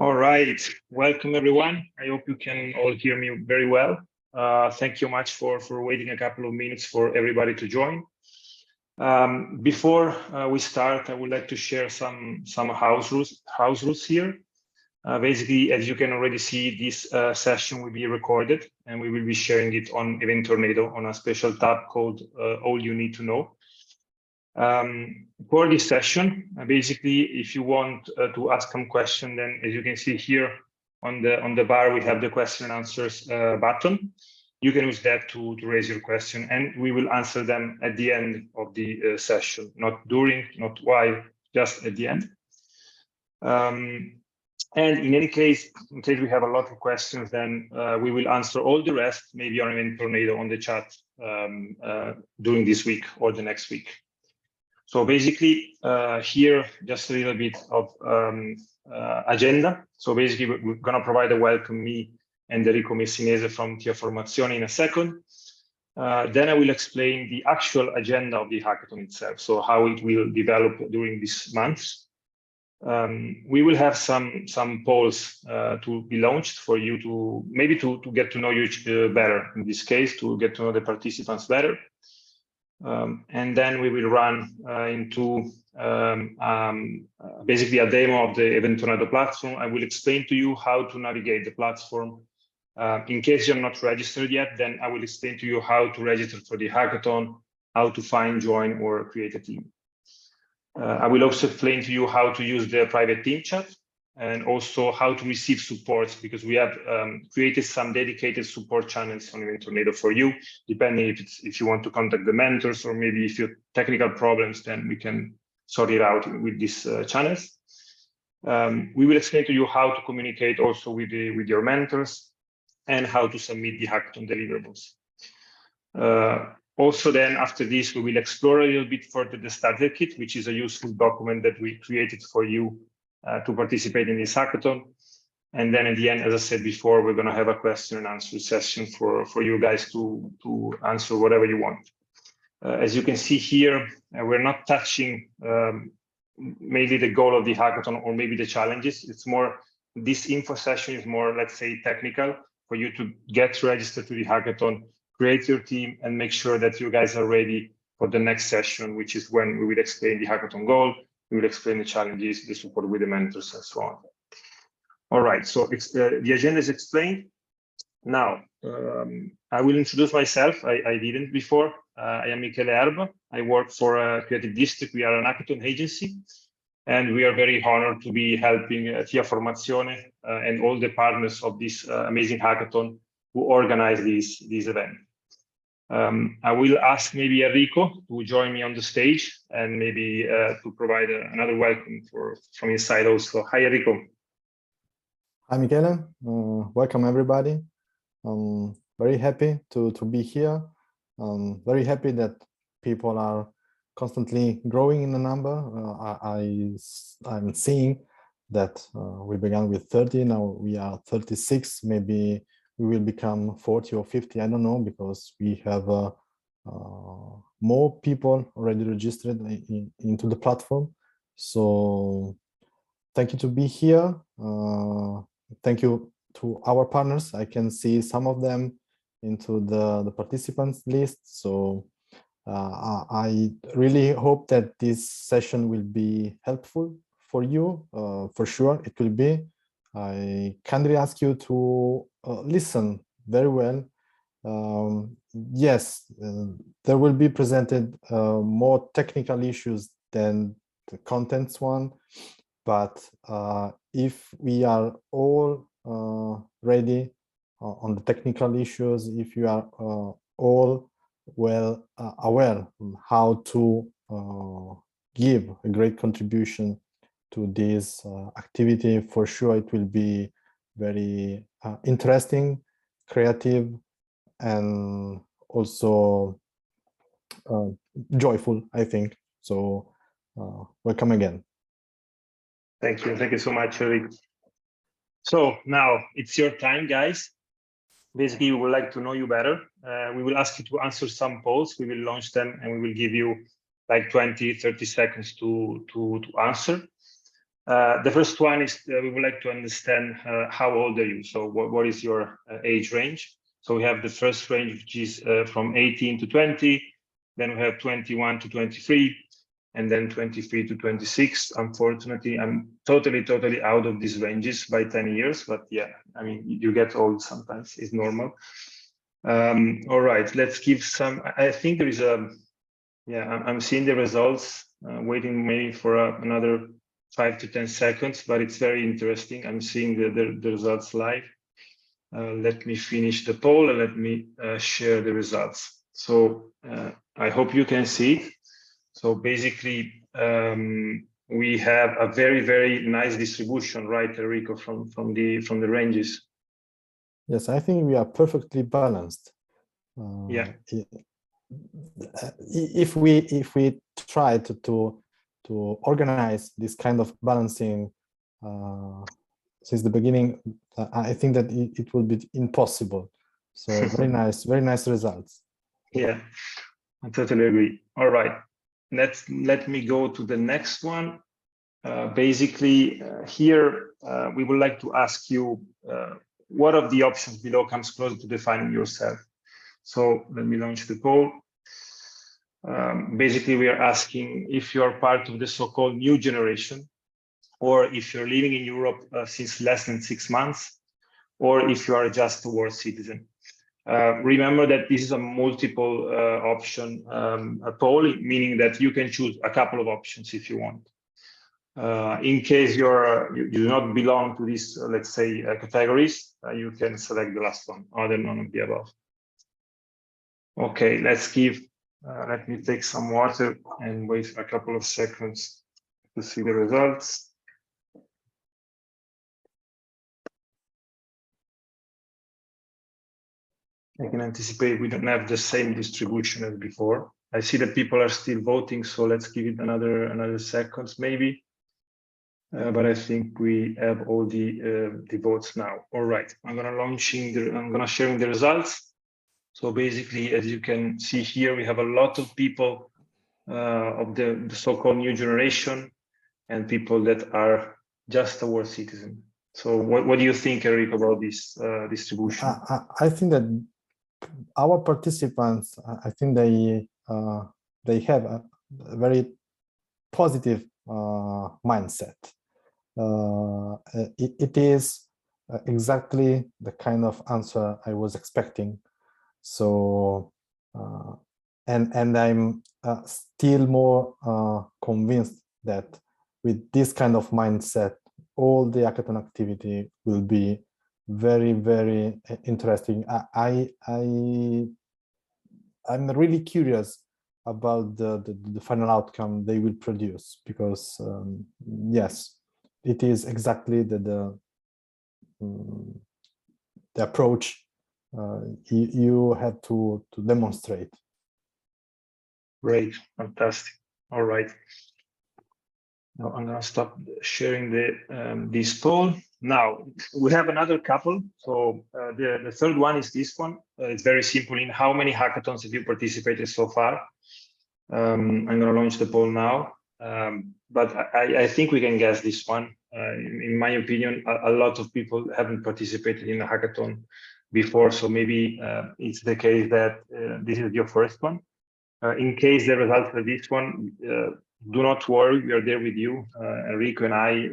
All right, welcome everyone. I hope you can all hear me very well. Thank you much for waiting a couple of minutes for everybody to join. Before we start, I would like to share some house rules here. Basically, as you can already see, this session will be recorded and we will be sharing it on Eventornado on a special tab called All You Need to Know. For this session, basically, if you want to ask some question, then as you can see here on the bar, we have the question and answers button. You can use that to raise your question, and we will answer them at the end of the session, not during, not while, just at the end. And in any case, in case we have a lot of questions, then we will answer all the rest, maybe on Eventornado on the chat during this week or the next week. So basically, here, just a little bit of agenda. So basically, we're going to provide a welcome, me and Enrico Messinese from Tia Formazione in a second. Then I will explain the actual agenda of the hackathon itself, so how it will develop during this month. We will have some polls to be launched for you to maybe to get to know you better, in this case, to get to know the participants better. And then we will run into basically a demo of the Eventornado platform. I will explain to you how to navigate the platform. In case you're not registered yet, then I will explain to you how to register for the hackathon, how to find, join, or create a team. I will also explain to you how to use the private team chat and also how to receive support, because we have created some dedicated support channels on Eventornado for you, depending if you want to contact the mentors or maybe if you have technical problems, then we can sort it out with these channels. We will explain to you how to communicate also with your mentors and how to submit the hackathon deliverables. Also, then after this, we will explore a little bit further the starter kit, which is a useful document that we created for you to participate in this hackathon. And then at the end, as I said before, we're going to have a question and answer session for you guys to answer whatever you want. As you can see here, we're not touching maybe the goal of the hackathon or maybe the challenges. It's more, this info session is more, let's say, technical for you to get registered to the hackathon, create your team, and make sure that you guys are ready for the next session, which is when we will explain the hackathon goal, we will explain the challenges, the support with the mentors, and so on. All right, so the agenda is explained. Now, I will introduce myself. I didn't before. I am Michele Erba. I work for Creative District. We are an hackathon agency, and we are very honored to be helping Tia Formazione and all the partners of this amazing hackathon who organize this event. I will ask maybe Enrico to join me on the stage and maybe to provide another welcome from inside also. Hi, Enrico. Hi, Michele. Welcome, everybody. Very happy to be here. Very happy that people are constantly growing in the number. I'm seeing that we began with 30, now we are 36, maybe we will become 40 or 50, I don't know, because we have more people already registered into the platform. So thank you to be here. Thank you to our partners. I can see some of them into the participants list. So I really hope that this session will be helpful for you. For sure, it will be. I kindly ask you to listen very well. Yes, there will be presented more technical issues than the contents one, but if we are all ready on the technical issues, if you are all well aware how to give a great contribution to this activity, for sure it will be very interesting, creative, and also joyful, I think. So welcome again. Thank you so much, Eric. So now it's your time, guys. Basically, we would like to know you better. We will ask you to answer some polls. We will launch them and we will give you like 20-30 seconds to answer. The first one is we would like to understand how old are you? So what is your age range? So we have the first range, which is from 18 to 20. Then we have 21 to 23, and then 23 to 26. Unfortunately, I'm totally out of these ranges by 10 years. But yeah, I mean, you get old sometimes. It's normal. All right, let's give some. I think there is a. Yeah, I'm seeing the results. Waiting maybe for another 5 to 10 seconds, but it's very interesting. I'm seeing the results live. Let me finish the poll and let me share the results. So I hope you can see it. So basically, we have a very nice distribution, right, Enrico, from the ranges. Yes, I think we are perfectly balanced. Yeah. If we try to organize this kind of balancing since the beginning, I think that it will be impossible. So very nice results. Yeah, I totally agree. All right, let me go to the next one. Basically, here we would like to ask you what of the options below comes closer to defining yourself. So let me launch the poll. Basically, we are asking if you are part of the so-called new generation, or if you're living in Europe since less than 6 months, or if you are just a world citizen. Remember that this is a multiple option poll, meaning that you can choose a couple of options if you want. In case you do not belong to these, let's say, categories, you can select the last one, or none of the above. Okay, let me take some water and wait a couple of seconds to see the results. I can anticipate we don't have the same distribution as before. I see that people are still voting, so let's give it another seconds maybe. But I think we have all the votes now. All right, I'm gonna sharing the results. So basically, as you can see here, we have a lot of people of the so-called new generation and people that are just a world citizen. So what do you think, Eric, about this distribution? I think that our participants, I think they have a very positive mindset. It is exactly the kind of answer I was expecting. So, and I'm still more convinced that with this kind of mindset, all the hackathon activity will be very interesting. I'm really curious about the final outcome they will produce, because yes, it is exactly the approach you have to demonstrate. Great, fantastic. All right. Now I'm gonna stop sharing this poll. Now we have another couple. So the third one is this one. It's very simple. In how many hackathons have you participated so far? I'm gonna launch the poll now. But I think we can guess this one. In my opinion, a lot of people haven't participated in a hackathon before, so maybe it's the case that this is your first one. In case the results of this one, do not worry, we are there with you. Enrico and I,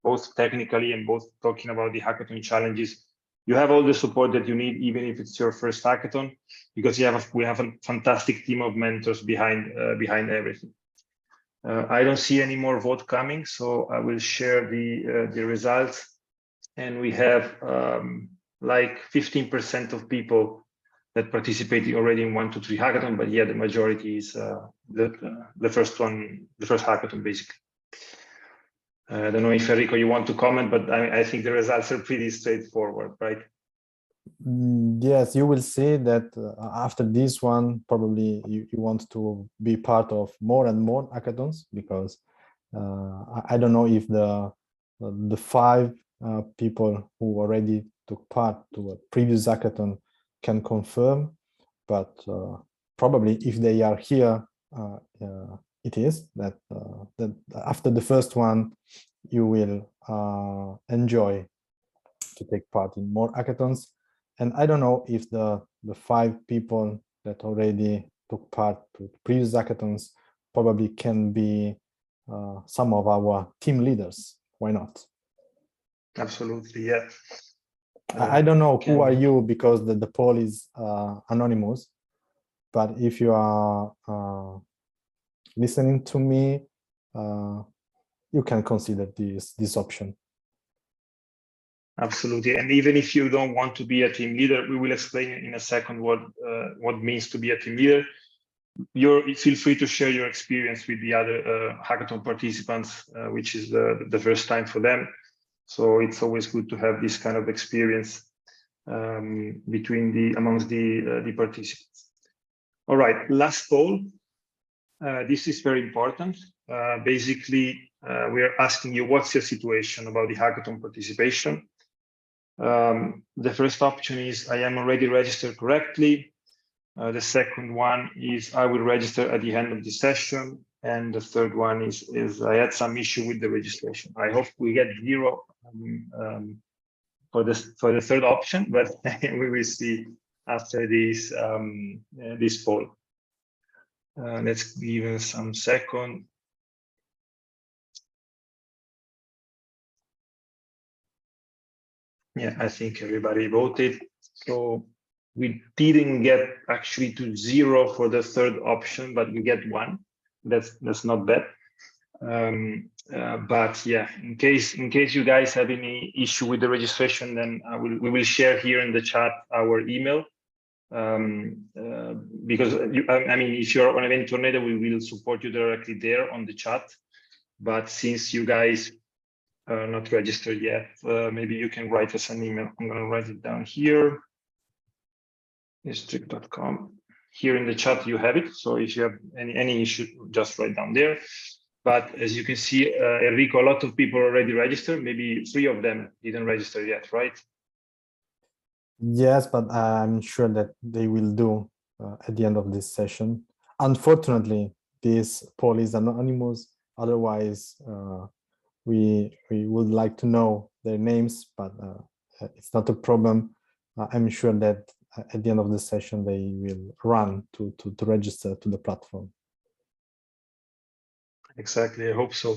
both technically and both talking about the hackathon challenges. You have all the support that you need, even if it's your first hackathon, because we have a fantastic team of mentors behind everything. I don't see any more vote coming, so I will share the results. And we have like 15% of people that participated already in 1, 2, 3 hackathon, but yeah, the majority is the first hackathon, basically. I don't know if Enrico, you want to comment, but I think the results are pretty straightforward, right? Yes, you will see that after this one, probably you want to be part of more and more hackathons, because I don't know if the 5 people who already took part to a previous hackathon can confirm, but probably if they are here it is that that after the first one, you will enjoy to take part in more hackathons. And I don't know if the 5 people that already took part to previous hackathons probably can be some of our team leaders. Why not? Absolutely, yeah. I don't know who are you, because the poll is anonymous, but if you are listening to me, you can consider this option. Absolutely, and even if you don't want to be a team leader, we will explain in a second what means to be a team leader. Feel free to share your experience with the other hackathon participants, which is the first time for them. So it's always good to have this kind of experience amongst the participants. All right, last poll. This is very important. Basically, we are asking you, what's your situation about the hackathon participation? The first option is, I am already registered correctly. The second one is, I will register at the end of the session. And the third one is I had some issue with the registration. I hope we get 0 for the third option, but we will see after this poll. Let's give us some second. Yeah, I think everybody voted. So we didn't get actually to 0 for the third option, but we get 1. That's not bad. But yeah, in case you guys have any issue with the registration, then we will share here in the chat our email. Because I mean, if you're on Eventornado, we will support you directly there on the chat. But since you guys are not registered yet, maybe you can write us an email. I'm going to write it down here. District.com. Here in the chat you have it. So if you have any issue, just write down there. But as you can see, Enrico, a lot of people already registered. Maybe 3 of them didn't register yet, right? Yes, but I'm sure that they will do at the end of this session. Unfortunately, this poll is anonymous. Otherwise, we would like to know their names, but it's not a problem. I'm sure that at the end of the session, they will run to register to the platform. Exactly, I hope so.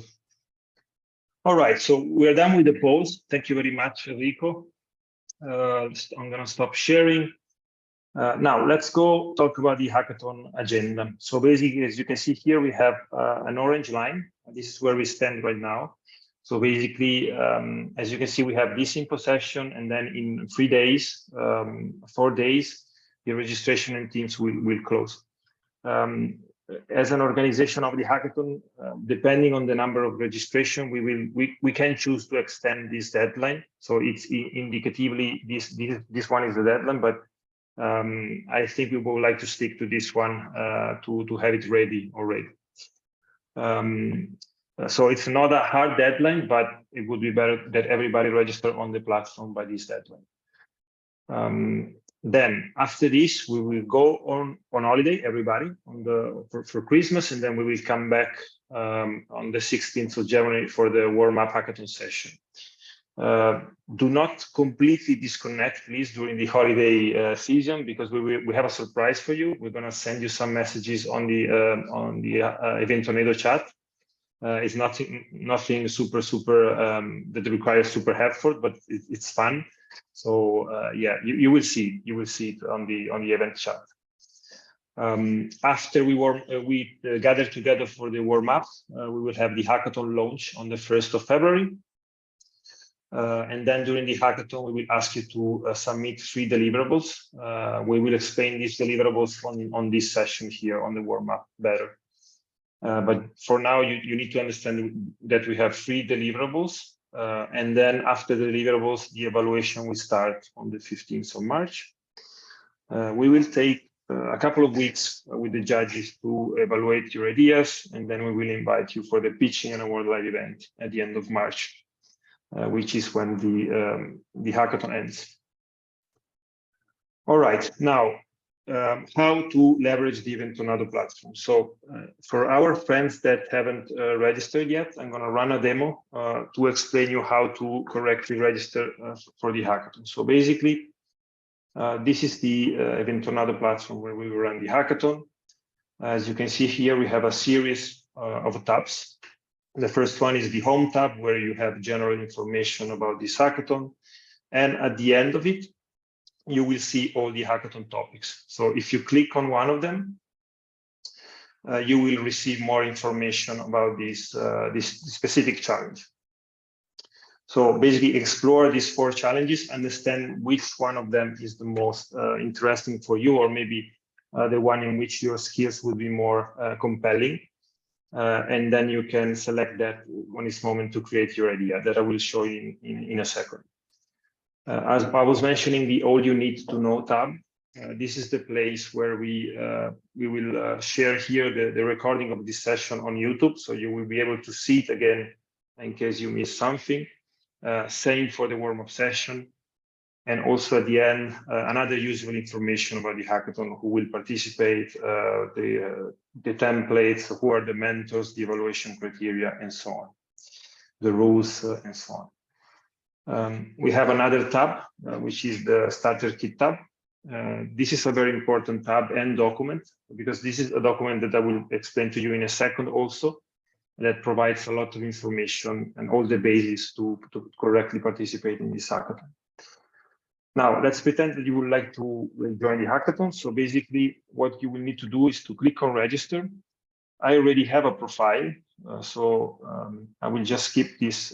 All right, so we're done with the polls. Thank you very much, Enrico. I'm going to stop sharing. Now, let's go talk about the hackathon agenda. So basically, as you can see here, we have an orange line. This is where we stand right now. So basically, as you can see, we have this info session, and then in 3 days, 4 days, the registration and teams will close. As an organization of the hackathon, depending on the number of registration, we can choose to extend this deadline. So it's indicatively this one is the deadline, but I think we would like to stick to this one to have it ready already. So it's not a hard deadline, but it would be better that everybody register on the platform by this deadline. Then after this, we will go on holiday, everybody, for Christmas, and then we will come back on the 16th of January for the warm-up hackathon session. Do not completely disconnect, please, during the holiday season, because we have a surprise for you. We're going to send you some messages on the Eventornado chat. It's nothing super that requires super effort, but it's fun. So yeah, you will see it on the event chat. After we gather together for the warm-up, we will have the hackathon launch on the 1st of February. And then during the hackathon, we will ask you to submit 3 deliverables. We will explain these deliverables on this session here on the warm-up better. But for now, you need to understand that we have 3 deliverables. And then after the deliverables, the evaluation will start on the 15th of March. We will take a couple of weeks with the judges to evaluate your ideas, and then we will invite you for the pitching and award live event at the end of March, which is when the hackathon ends. All right, now how to leverage the Eventornado platform. So for our friends that haven't registered yet, I'm going to run a demo to explain you how to correctly register for the hackathon. So basically, this is the Eventornado platform where we will run the hackathon. As you can see here, we have a series of tabs. The first one is the home tab, where you have general information about this hackathon. And at the end of it, you will see all the hackathon topics. So if you click on one of them, you will receive more information about this specific challenge. So basically explore these 4 challenges, understand which one of them is the most interesting for you, or maybe the one in which your skills will be more compelling. And then you can select that when it's moment to create your idea that I will show you in a second. As I was mentioning, the All You Need to Know tab, this is the place where we will share here the recording of this session on YouTube, so you will be able to see it again in case you miss something. Same for the warm-up session. And also at the end, another useful information about the hackathon, who will participate, the templates, who are the mentors, the evaluation criteria, and so on, the rules, and so on. We have another tab, which is the starter kit tab. This is a very important tab and document, because this is a document that I will explain to you in a second also, that provides a lot of information and all the bases to correctly participate in this hackathon. Now, let's pretend that you would like to join the hackathon. So basically, what you will need to do is to click on register. I already have a profile, so I will just skip this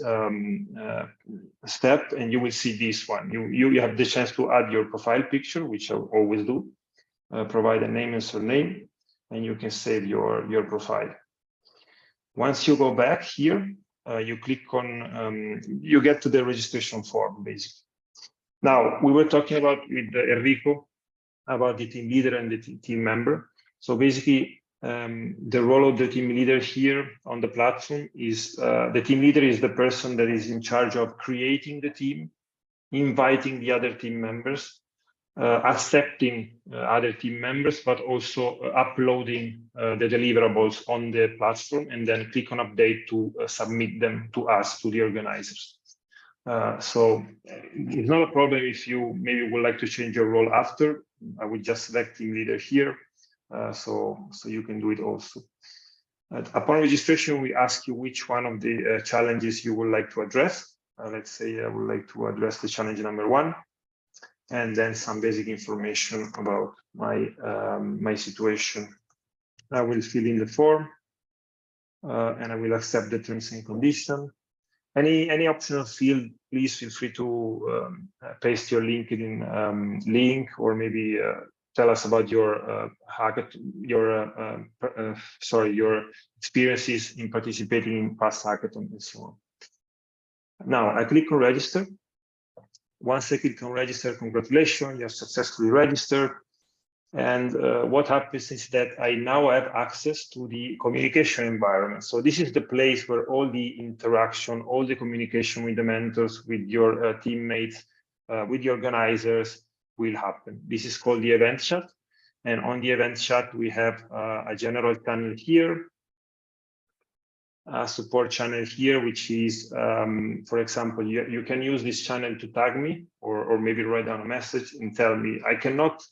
step, and you will see this one. You have the chance to add your profile picture, which I always do. Provide a name and surname, and you can save your profile. Once you go back here, you click on, you get to the registration form, basically. Now, we were talking about with Enrico about the team leader and the team member. So basically, the role of the team leader here on the platform is the team leader is the person that is in charge of creating the team, inviting the other team members, accepting other team members, but also uploading the deliverables on the platform, and then click on update to submit them to us, to the organizers. So it's not a problem if you maybe would like to change your role after. I would just select team leader here. So you can do it also. Upon registration, we ask you which one of the challenges you would like to address. Let's say I would like to address the challenge number 1, and then some basic information about my situation. I will fill in the form, and I will accept the terms and conditions. Any optional field, please feel free to paste your LinkedIn link, or maybe tell us about your your experiences in participating in past hackathon and so on. Now I click on register. Once I click on register, congratulations, you have successfully registered. And what happens is that I now have access to the communication environment. So this is the place where all the interaction, all the communication with the mentors, with your teammates, with the organizers will happen. This is called the event chat. And on the event chat, we have a general channel here, a support channel here, which is, for example, you can use this channel to tag me, or maybe write down a message and tell me, I cannot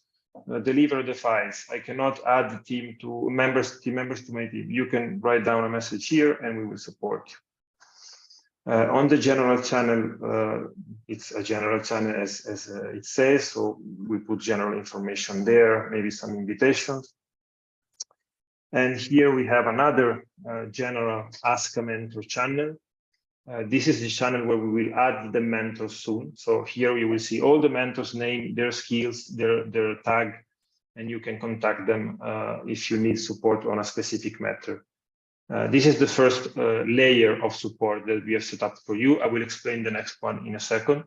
deliver the files, I cannot add the team members to my team. You can write down a message here and we will support you. On the general channel, it's a general channel as it says, so we put general information there, maybe some invitations. And here we have another general Ask a Mentor channel. This is the channel where we will add the mentors soon. So here you will see all the mentors' name, their skills, their tag, and you can contact them if you need support on a specific matter. This is the first layer of support that we have set up for you. I will explain the next one in a second.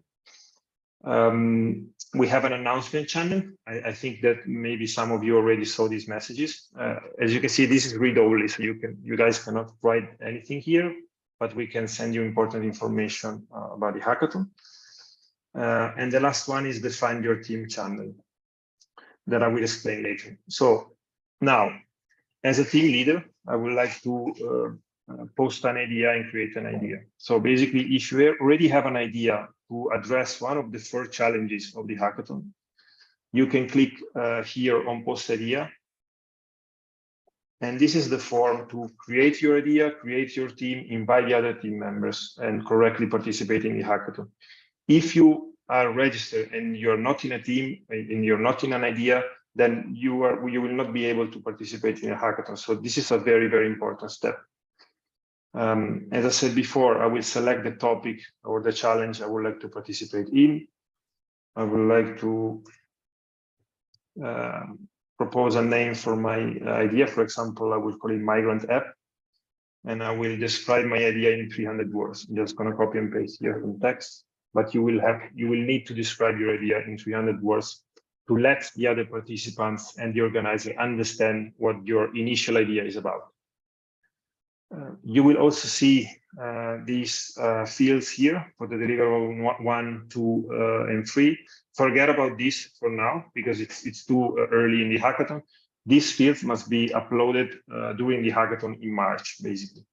We have an announcement channel. I think that maybe some of you already saw these messages. As you can see, this is read-only, so you guys cannot write anything here, but we can send you important information about the hackathon. And the last one is the Find Your Team channel. that I will explain later. So now, as a team leader, I would like to post an idea and create an idea. So basically, if you already have an idea to address one of the 4 challenges of the hackathon, you can click here on post idea. And this is the form to create your idea, create your team, invite the other team members, and correctly participate in the hackathon. If you are registered and you're not in a team and you're not in an idea, then you will not be able to participate in a hackathon. So this is a very, very important step. As I said before, I will select the topic or the challenge I would like to participate in. I would like to propose a name for my idea. For example, I will call it Migrant App, and I will describe my idea in 300 words. I'm just going to copy and paste here from text, but you will need to describe your idea in 300 words to let the other participants and the organizer understand what your initial idea is about. You will also see these fields here for the deliverable 1, 2, and 3. Forget about this for now because it's too early in the hackathon. These fields must be uploaded during the hackathon in March, basically.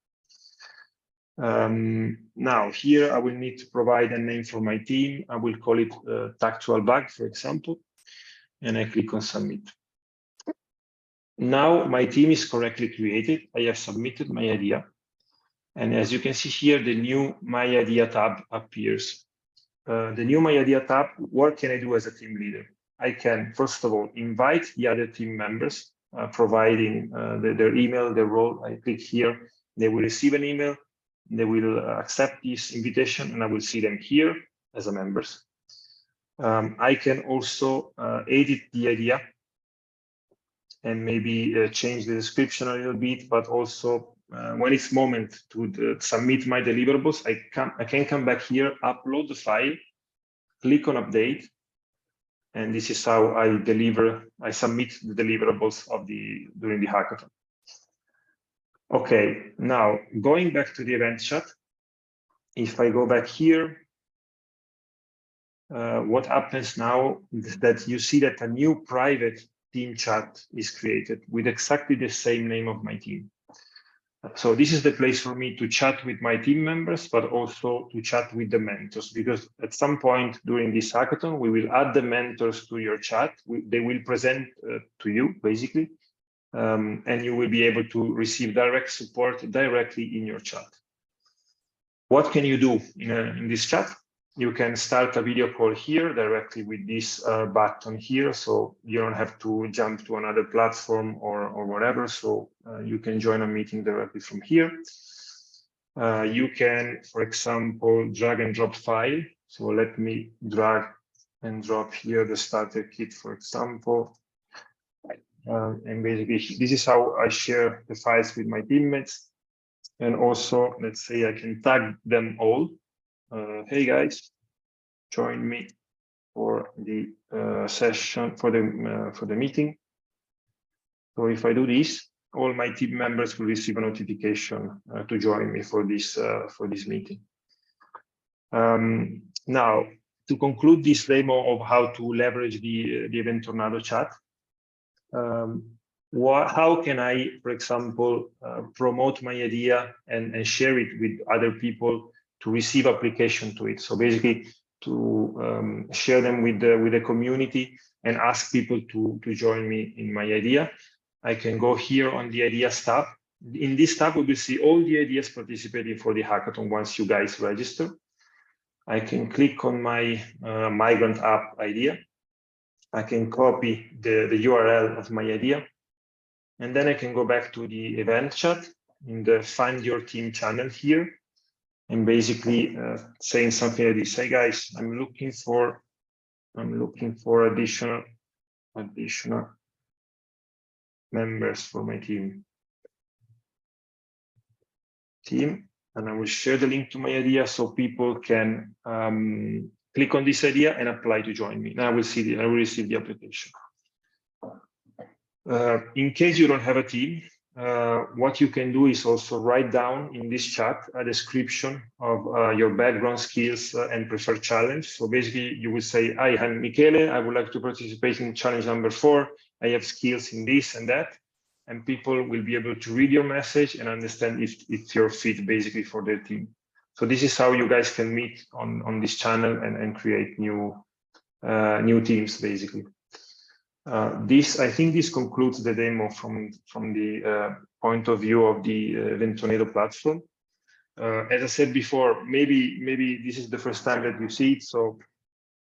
Now here I will need to provide a name for my team. I will call it Tactual Bug, for example, and I click on Submit. Now my team is correctly created. I have submitted my idea. And as you can see here, the new My Idea tab appears. The new My Idea tab, what can I do as a team leader? I can, first of all, invite the other team members, providing their email, their role. I click here, they will receive an email, they will accept this invitation, and I will see them here as a members. I can also edit the idea and maybe change the description a little bit, but also when it's moment to submit my deliverables, I can come back here, upload the file, click on update, and this is how I submit the deliverables during the hackathon. Okay, now going back to the event chat, if I go back here, what happens now is that you see that a new private team chat is created with exactly the same name of my team. So this is the place for me to chat with my team members, but also to chat with the mentors, because at some point during this hackathon, we will add the mentors to your chat. They will present to you, basically, and you will be able to receive direct support directly in your chat. What can you do in this chat? You can start a video call here directly with this button here, so you don't have to jump to another platform or whatever. So you can join a meeting directly from here. You can, for example, drag and drop file. So let me drag and drop here the starter kit, for example. And basically, this is how I share the files with my teammates. And also, let's say I can tag them all. Hey guys, join me for the session, for the meeting. So if I do this, all my team members will receive a notification to join me for this meeting. Now, to conclude this demo of how to leverage the Eventornado chat, how can I, for example, promote my idea and share it with other people to receive application to it? So basically, to share them with the community and ask people to join me in my idea. I can go here on the ideas tab. In this tab, we will see all the ideas participating for the hackathon once you guys register. I can click on my migrant app idea. I can copy the URL of my idea. And then I can go back to the event chat in the Find Your Team channel here. And basically saying something like this: hey guys, I'm looking for additional members for my team, and I will share the link to my idea so people can click on this idea and apply to join me. Now I will receive the application. In case you don't have a team, what you can do is also write down in this chat a description of your background, skills, and preferred challenge. So basically, you will say, "Hi, I'm Michele. I would like to participate in challenge number 4. I have skills in this and that." And people will be able to read your message and understand if it's your fit basically for their team. So this is how you guys can meet on this channel and create new teams basically. I think this concludes the demo from the point of view of the Eventornado platform. As I said before, maybe this is the first time that you see it, so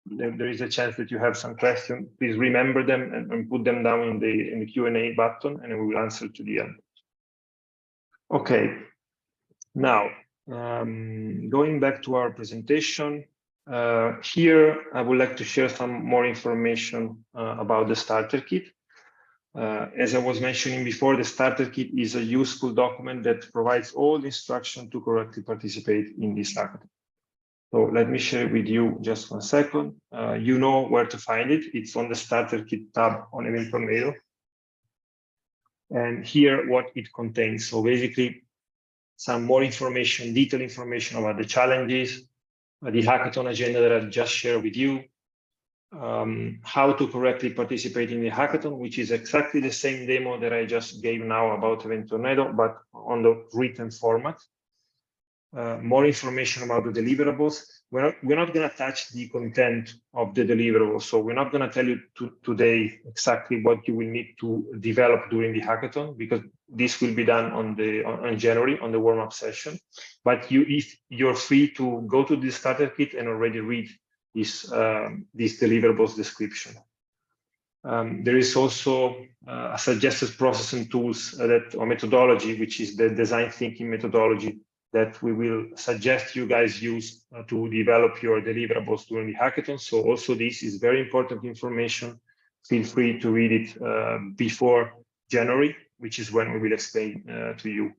there is a chance that you have some questions. Please remember them and put them down in the Q&A button, and we will answer to the end. Okay, now going back to our presentation. Here, I would like to share some more information about the starter kit. As I was mentioning before, the starter kit is a useful document that provides all the instruction to correctly participate in this hackathon. So let me share with you just 1 second. You know where to find it. It's on the starter kit tab on Eventornado. And here what it contains. So basically some more information, detailed information about the challenges, the hackathon agenda that I just shared with you, how to correctly participate in the hackathon, which is exactly the same demo that I just gave now about Eventornado, but on the written format. More information about the deliverables. We're not going to touch the content of the deliverables, so we're not going to tell you today exactly what you will need to develop during the hackathon, because this will be done on January on the warm-up session. But if you're free to go to the starter kit and already read this deliverables description. There is also a suggested process and tools or methodology, which is the design thinking methodology that we will suggest you guys use to develop your deliverables during the hackathon. So also this is very important information. Feel free to read it before January, which is when we will explain to you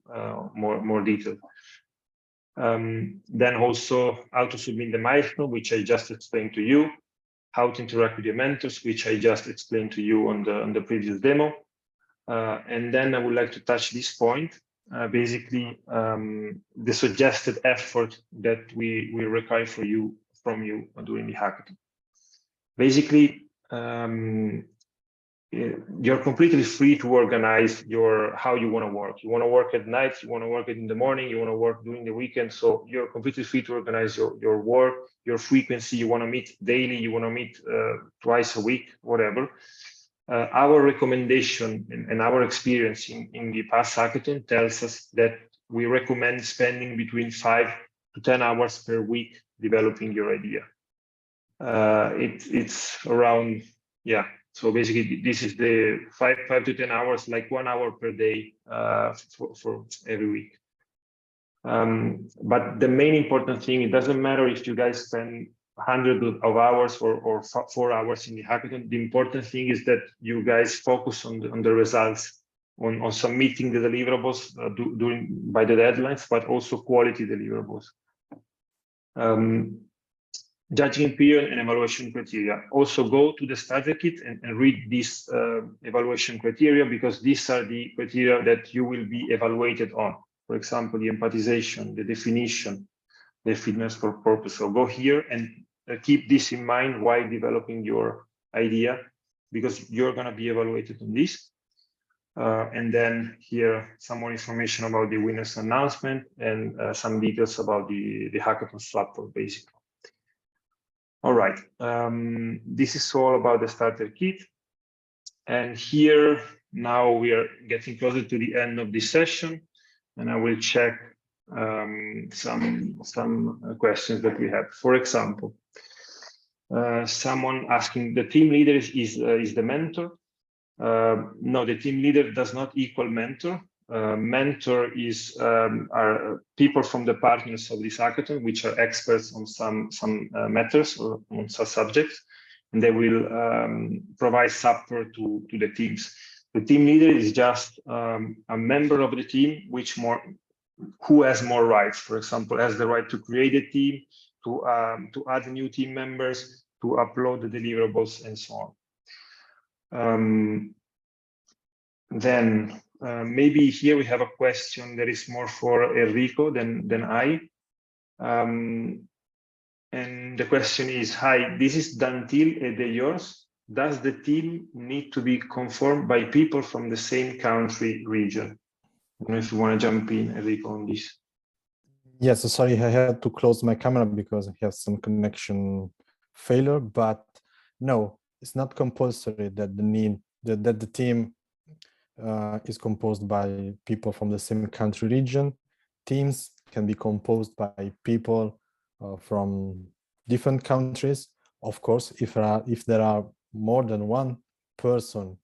more detail. Then also how to submit the milestone, which I just explained to you, how to interact with your mentors, which I just explained to you on the previous demo. And then I would like to touch this point. Basically, the suggested effort that we require from you during the hackathon. Basically, you're completely free to organize how you want to work. You want to work at night, you want to work in the morning, you want to work during the weekend. So you're completely free to organize your work, your frequency. You want to meet daily, you want to meet twice a week, whatever. Our recommendation and our experience in the past hackathon tells us that we recommend spending between 5 to 10 hours per week developing your idea. It's around, yeah. So basically, this is the 5 to 10 hours, like 1 hour per day for every week. But the main important thing, it doesn't matter if you guys spend hundreds of hours or 4 hours in the hackathon. The important thing is that you guys focus on the results, on submitting the deliverables by the deadlines, but also quality deliverables. Judging period and evaluation criteria. Also go to the starter kit and read this evaluation criteria, because these are the criteria that you will be evaluated on. For example, the empathization, the definition, the fitness for purpose. So go here and keep this in mind while developing your idea, because you're going to be evaluated on this. And then here, some more information about the winner's announcement and some details about the hackathon platform, basically. All right, this is all about the starter kit. And here, now we are getting closer to the end of this session, and I will check some questions that we have. For example, someone asking, the team leader is the mentor? No, the team leader does not equal mentor. Mentor are people from the partners of this hackathon, which are experts on some matters or on some subjects, and they will provide support to the teams. The team leader is just a member of the team, who has more rights. For example, has the right to create a team, to add new team members, to upload the deliverables, and so on. Then maybe here we have a question that is more for Enrico than I. And the question is, hi, this is Dantil et de yours. Does the team need to be conformed by people from the same country region? I don't know if you want to jump in, Enrico, on this. Yes, sorry, I had to close my camera because I have some connection failure, but no, it's not compulsory that the team is composed by people from the same country region. Teams can be composed by people from different countries. Of course, if there are more than one person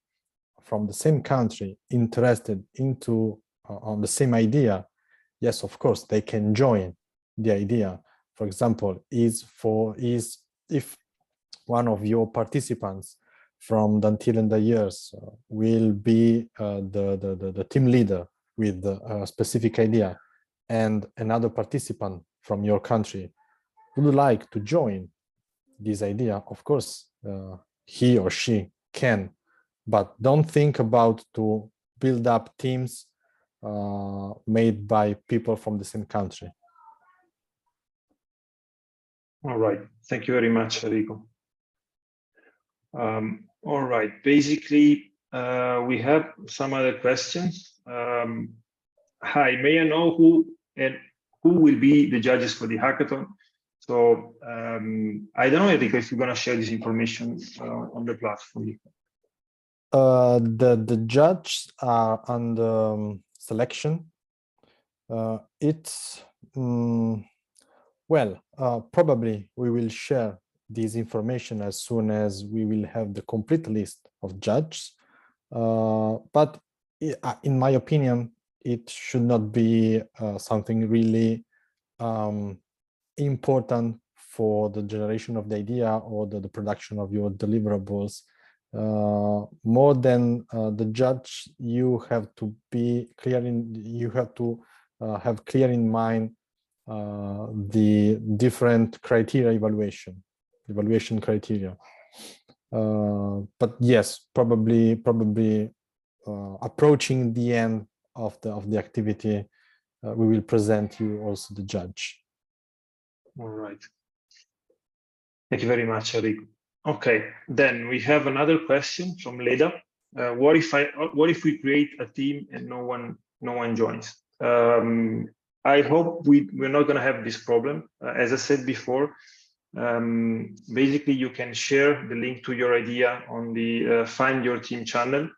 from the same country interested into on the same idea, yes, of course, they can join the idea. For example, if one of your participants from Dantil and the years will be the team leader with a specific idea, and another participant from your country would like to join this idea, of course, he or she can, but don't think about to build up teams made by people from the same country. All right, thank you very much, Enrico. All right, basically, we have some other questions. Hi, may I know who will be the judges for the hackathon? So I don't know, Enrico, if you're going to share this information on the platform. The judges are under selection. Probably we will share this information as soon as we will have the complete list of judges. But in my opinion, it should not be something really important for the generation of the idea or the production of your deliverables. More than the judge, you have to be clear have clear in mind the different criteria evaluation criteria. But yes, probably approaching the end of the activity, we will present you also the judge. All right. Thank you very much, Enrico. Okay, then we have another question from Leda. What if we create a team and no one joins? I hope we're not going to have this problem. As I said before, basically you can share the link to your idea on the Find Your Team channel.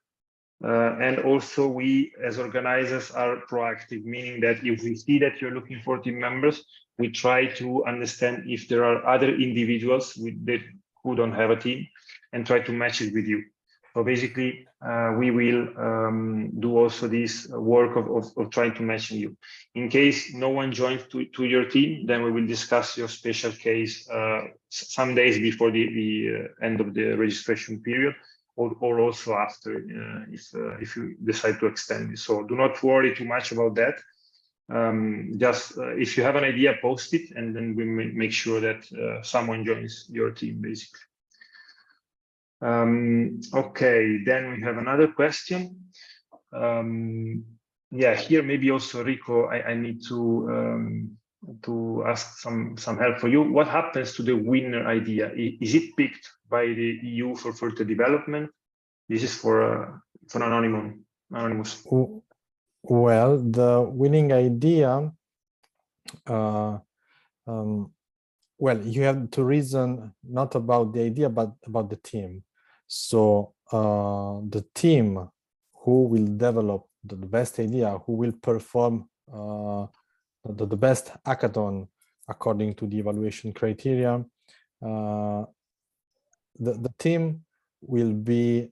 And also we as organizers are proactive, meaning that if we see that you're looking for team members, we try to understand if there are other individuals who don't have a team and try to match it with you. So basically, we will do also this work of trying to match you. In case no one joins to your team, then we will discuss your special case some days before the end of the registration period, or also after, if you decide to extend it. So do not worry too much about that. Just if you have an idea, post it, and then we make sure that someone joins your team, basically. Okay, then we have another question. Yeah, here maybe also Rico, I need to ask some help for you. What happens to the winner idea? Is it picked by the EU for further development? This is for anonymous. Well, the winning idea, well, you have to reason not about the idea, but about the team. So the team who will develop the best idea, who will perform the best hackathon according to the evaluation criteria, the team will be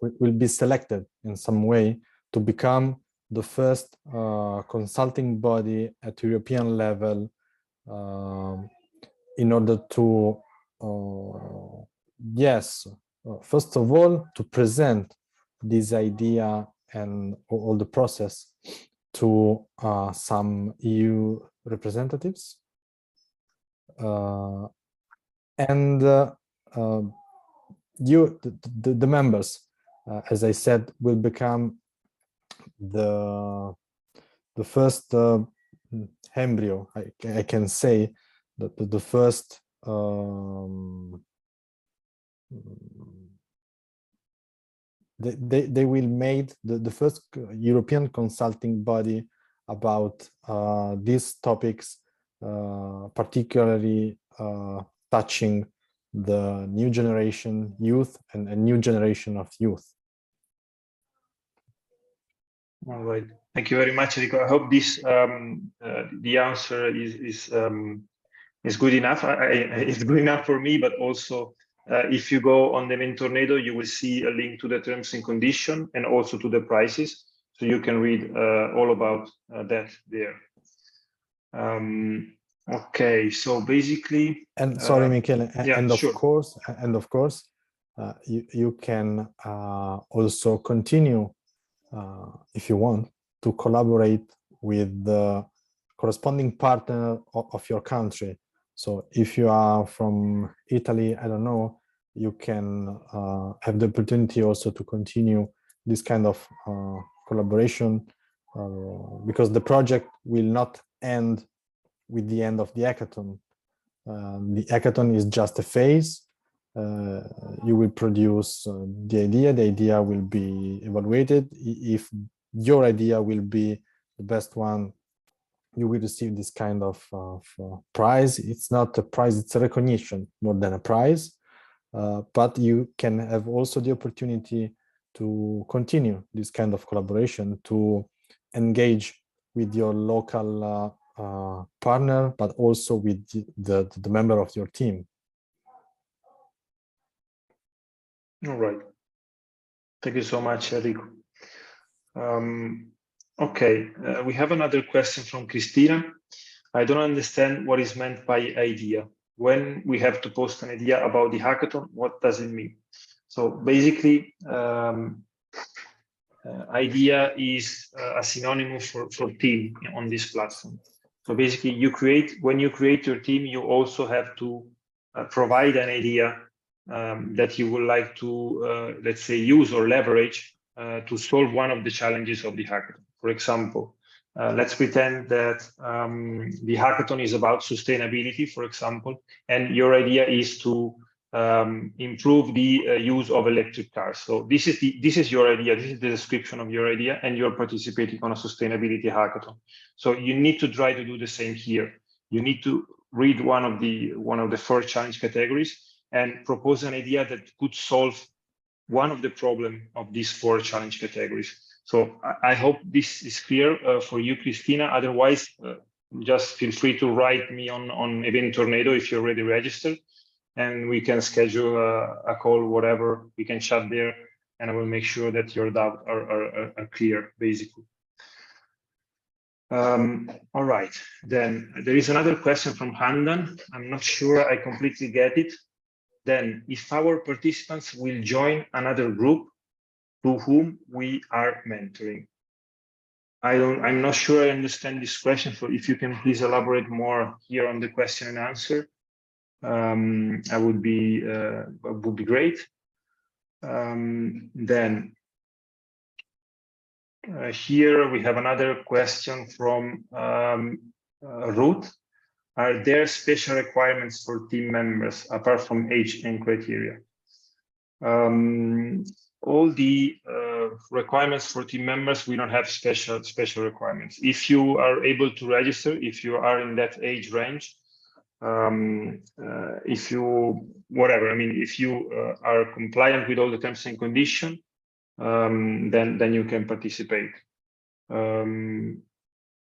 will be selected in some way to become the first consulting body at European level in order to, first of all, to present this idea and all the process to some EU representatives. And the members as I said, will become the first embryo, I can say, the first they will make the first European consulting body about these topics, particularly touching the new generation youth and a new generation of youth. All right. Thank you very much, Enrico. I hope this the answer is good enough. It's good enough for me, but also if you go on the Eventornado, you will see a link to the terms and condition and also to the prices, so you can read all about that there. Okay, so basically, and sorry, Michele, yeah, and of sure. course, you can also continue, if you want, to collaborate with the corresponding partner of your country. So if you are from Italy, I don't know, you can have the opportunity also to continue this kind of collaboration, because the project will not end with the end of the hackathon. The hackathon is just a phase. You will produce the idea will be evaluated. If your idea will be the best one, you will receive this kind of prize. It's not a prize, it's a recognition more than a prize, but you can have also the opportunity to continue this kind of collaboration, to engage with your local partner, but also with the member of your team. All right. Thank you so much, Enrico. Okay, we have another question from Christina. I don't understand what is meant by idea. When we have to post an idea about the hackathon, what does it mean? So basically, idea is a synonym for team on this platform. So basically, when you create your team, you also have to provide an idea that you would like to, let's say, use or leverage to solve one of the challenges of the hackathon. For example, let's pretend that the hackathon is about sustainability, for example, and your idea is to improve the use of electric cars. So this is your idea. This is the description of your idea, and you're participating on a sustainability hackathon. So you need to try to do the same here. You need to read one of the 4 challenge categories and propose an idea that could solve one of the problems of these 4 challenge categories. So I hope this is clear for you, Christina. Otherwise, just feel free to write me on Eventornado if you're already registered, and we can schedule a call, whatever. We can chat there, and I will make sure that your doubts are clear, basically. All right, then there is another question from Handan. I'm not sure I completely get it. Then, if our participants will join another group to whom we are mentoring. I'm not sure I understand this question, so if you can please elaborate more here on the question and answer, I would be great. Then here we have another question from Ruth. Are there special requirements for team members apart from age and criteria? All the requirements for team members, we don't have special requirements. If you are able to register, if you are in that age range, if you if you are compliant with all the terms and conditions, then you can participate.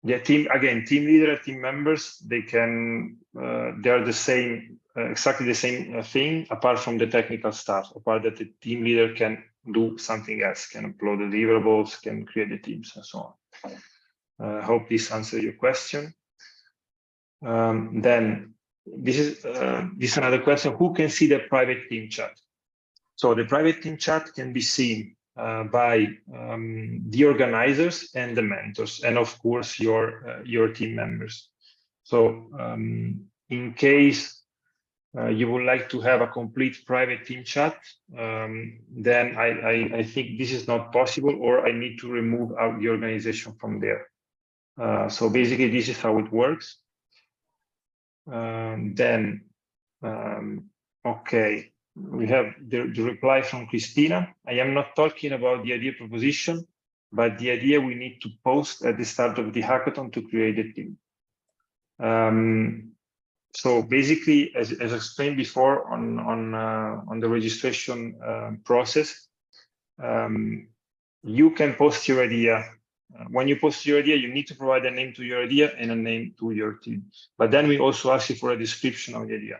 Yeah, team leader, team members, they are the same, exactly the same thing, apart from the technical stuff, apart that the team leader can do something else, can upload deliverables, can create the teams and so on. I hope this answers your question. Then this is another question. Who can see the private team chat? So the private team chat can be seen by the organizers and the mentors, and of course your team members. So in case you would like to have a complete private team chat, then I think this is not possible, or I need to remove out the organization from there. So basically, this is how it works. Okay, we have the reply from Christina. I am not talking about the idea proposition, but the idea we need to post at the start of the hackathon to create a team. So basically, as explained before on the registration process, you can post your idea. When you post your idea, you need to provide a name to your idea and a name to your team. But then we also ask you for a description of the idea.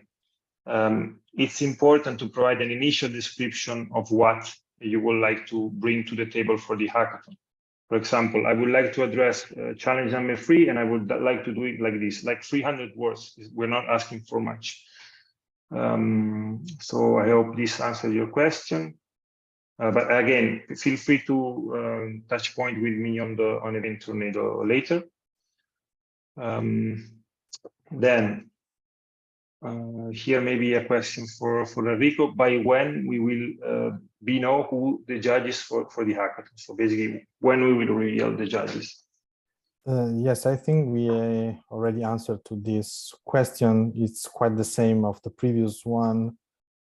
It's important to provide an initial description of what you would like to bring to the table for the hackathon. For example, I would like to address challenge number 3, and I would like to do it like this, like 300 words. We're not asking for much. So I hope this answers your question. But again, feel free to touch point with me on Eventornado later. Then here maybe a question for Enrico. By when we will know who the judges for the hackathon? So basically, when we will reveal the judges? Yes, I think we already answered to this question. It's quite the same of the previous one.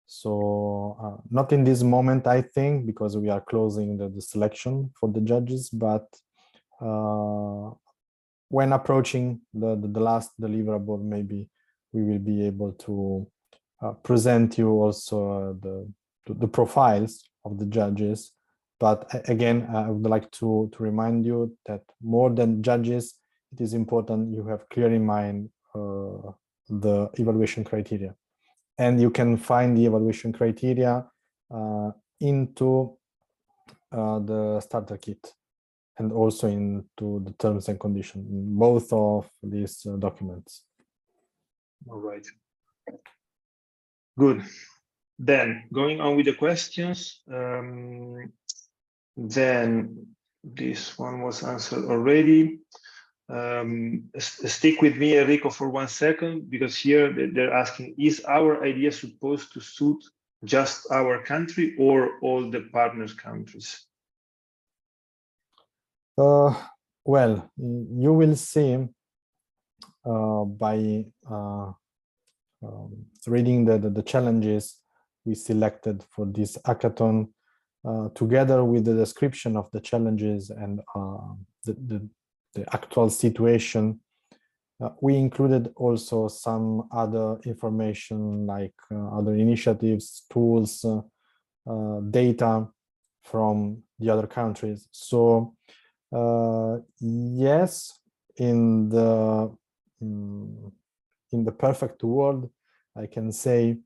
So not in this moment, I think, because we are closing the selection for the judges, but when approaching the last deliverable, maybe we will be able to present you also the profiles of the judges. But again, I would like to remind you that more than judges, it is important you have clear in mind the evaluation criteria. And you can find the evaluation criteria into the starter kit and also into the terms and conditions, in both of these documents. All right. Good. Then going on with the questions, then this one was answered already. Stick with me, Enrico, for 1 second, because here they're asking, is our idea supposed to suit just our country or all the partners countries? Well, you will see by reading the challenges we selected for this hackathon, together with the description of the challenges and the actual situation, we included also some other information like other initiatives, tools, data from the other countries. So yes, in the perfect world, I can say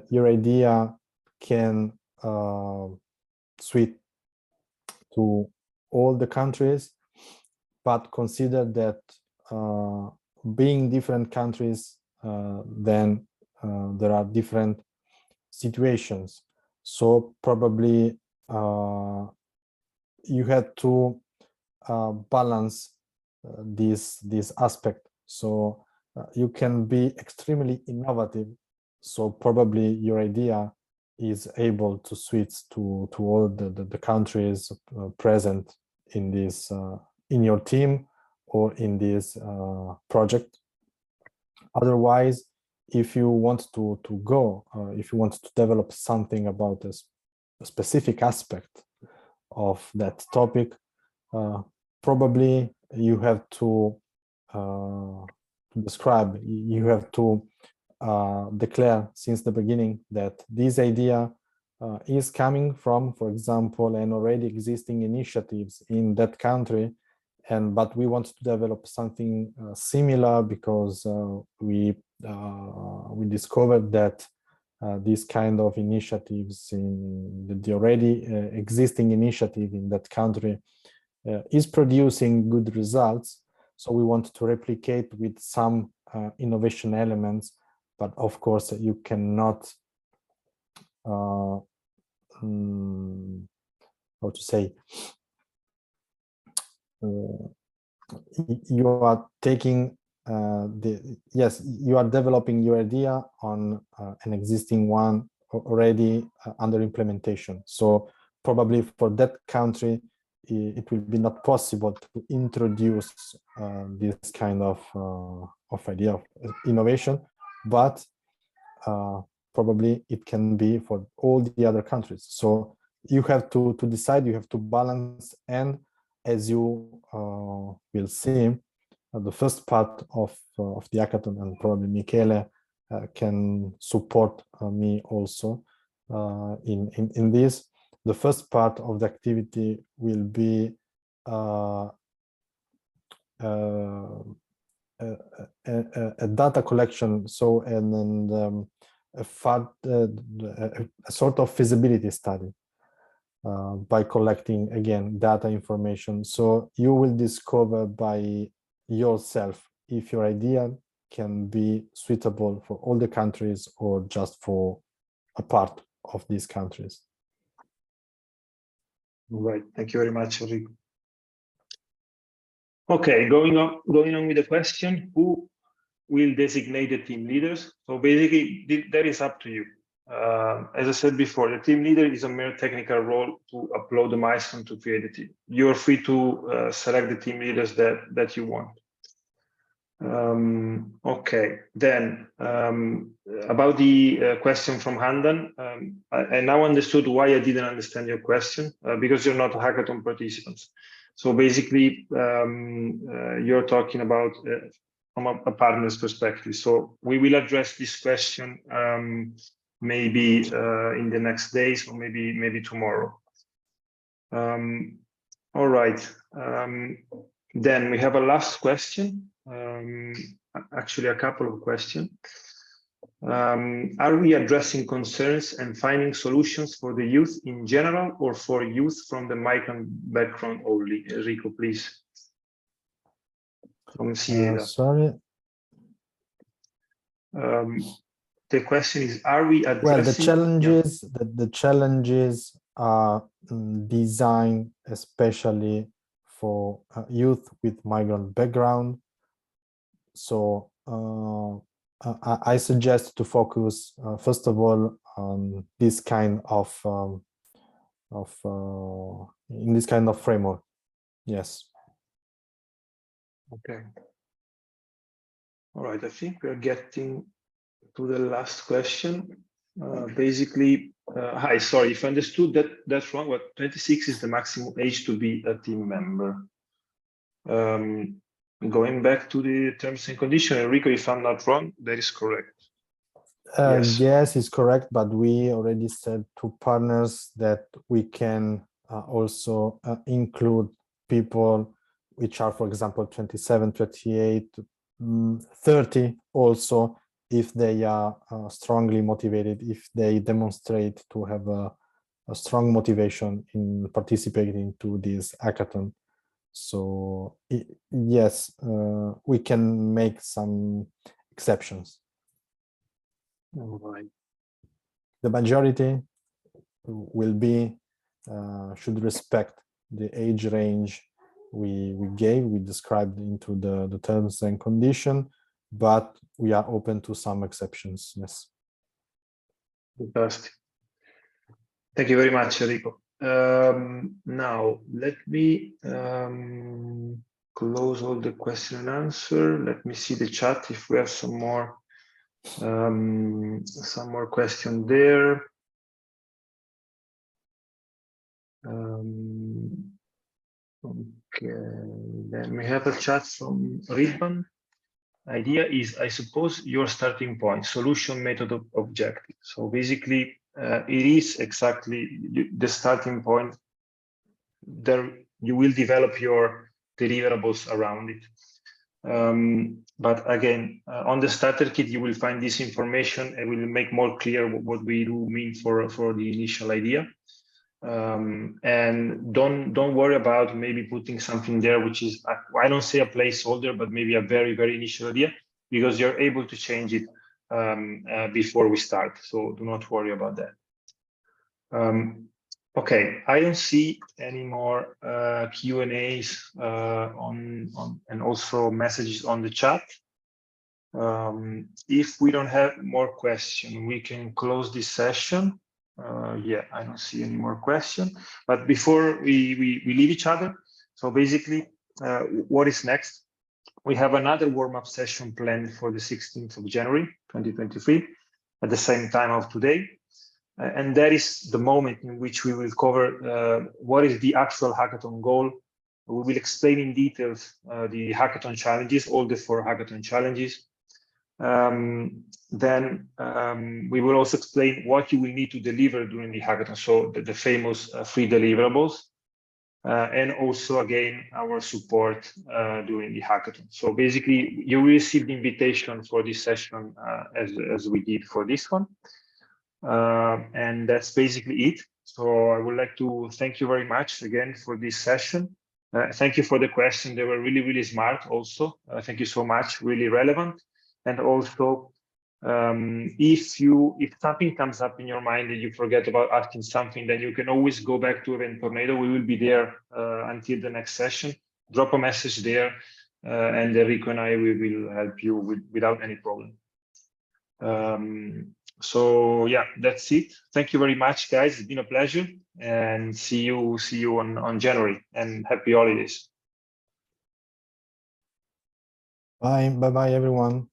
your idea can suit to all the countries, but consider that being different countries, then there are different situations. So probably you had to balance this aspect. So you can be extremely innovative. So probably your idea is able to switch to all the countries present in this in your team or in this project. Otherwise, if you want to go, if you want to develop something about a specific aspect of that topic, probably you have to describe, you have to declare since the beginning that this idea is coming from, for example, an already existing initiatives in that country, but we want to develop something similar because we discovered that these kind of initiatives in the already existing initiative in that country is producing good results. So we want to replicate with some innovation elements, but of course you cannot, how to say, you are taking yes, you are developing your idea on an existing one already under implementation. So probably for that country, it will be not possible to introduce this kind of idea of innovation, but probably it can be for all the other countries. So you have to decide, you have to balance, and as you will see, the first part of the hackathon, and probably Michele can support me also in this. The first part of the activity will be a data collection, so a sort of feasibility study by collecting again data information. So you will discover by yourself if your idea can be suitable for all the countries or just for a part of these countries. Right. Thank you very much, Enrico. Okay, going on with the question, who will designate the team leaders? So basically, that is up to you. As I said before, the team leader is a mere technical role to upload the milestone to create the team. You're free to select the team leaders that you want. Okay, then about the question from Handan, I now understood why I didn't understand your question, because you're not hackathon participants. So basically, you're talking about from a partner's perspective. So we will address this question maybe in the next days, or maybe tomorrow. All right. Then we have a last question. Actually, a couple of questions. Are we addressing concerns and finding solutions for the youth in general, or for youth from the migrant background only? Enrico, please. From CET. Sorry. The question is, are we addressing... Well, the challenges are designed especially for youth with migrant background. So I suggest to focus first of all on this kind of in this kind of framework. Yes. Okay. All right. I think we're getting to the last question. Basically, hi. Sorry if I understood that's wrong. But 26 is the maximum age to be a team member. Going back to the terms and conditions, Enrico, if I'm not wrong, that is correct. Yes. Yes, it's correct, but we already said to partners that we can also include people which are, for example, 27, 28, 30 also, if they are strongly motivated, if they demonstrate to have a strong motivation in participating to this hackathon. So yes, we can make some exceptions. All right. The majority will be should respect the age range we described into the terms and condition, but we are open to some exceptions. Yes. Fantastic. Thank you very much, Enrico. Now let me close all the question and answer. Let me see the chat if we have some more question there. Okay, then we have a chat from Ridvan. Idea is, I suppose, your starting point, solution, method, objective. So basically, it is exactly the starting point. There you will develop your deliverables around it. But again, on the starter kit, you will find this information and will make more clear what we do mean for the initial idea. And don't worry about maybe putting something there, which is, I don't say a placeholder, but maybe a very, very initial idea, because you're able to change it before we start. So do not worry about that. Okay, I don't see any more Q&As and also messages on the chat. If we don't have more questions, we can close this session. Yeah, I don't see any more questions. But before we leave each other, so basically, what is next? We have another warm-up session planned for the 16th of January, 2023, at the same time of today. And that is the moment in which we will cover what is the actual hackathon goal. We will explain in details the hackathon challenges, all the 4 hackathon challenges. Then we will also explain what you will need to deliver during the hackathon, so the famous 3 deliverables, and also again our support during the hackathon. So basically, you will receive the invitation for this session as we did for this one, and that's basically it. So I would like to thank you very much again for this session. Thank you for the question. They were really, really smart also. Thank you so much, really relevant. And also, if something comes up in your mind and you forget about asking something, then you can always go back to Eventornado. We will be there until the next session. Drop a message there, and Enrico and I will help you without any problem. So yeah, that's it. Thank you very much, guys. It's been a pleasure, and see you on January, and happy holidays. Bye, everyone.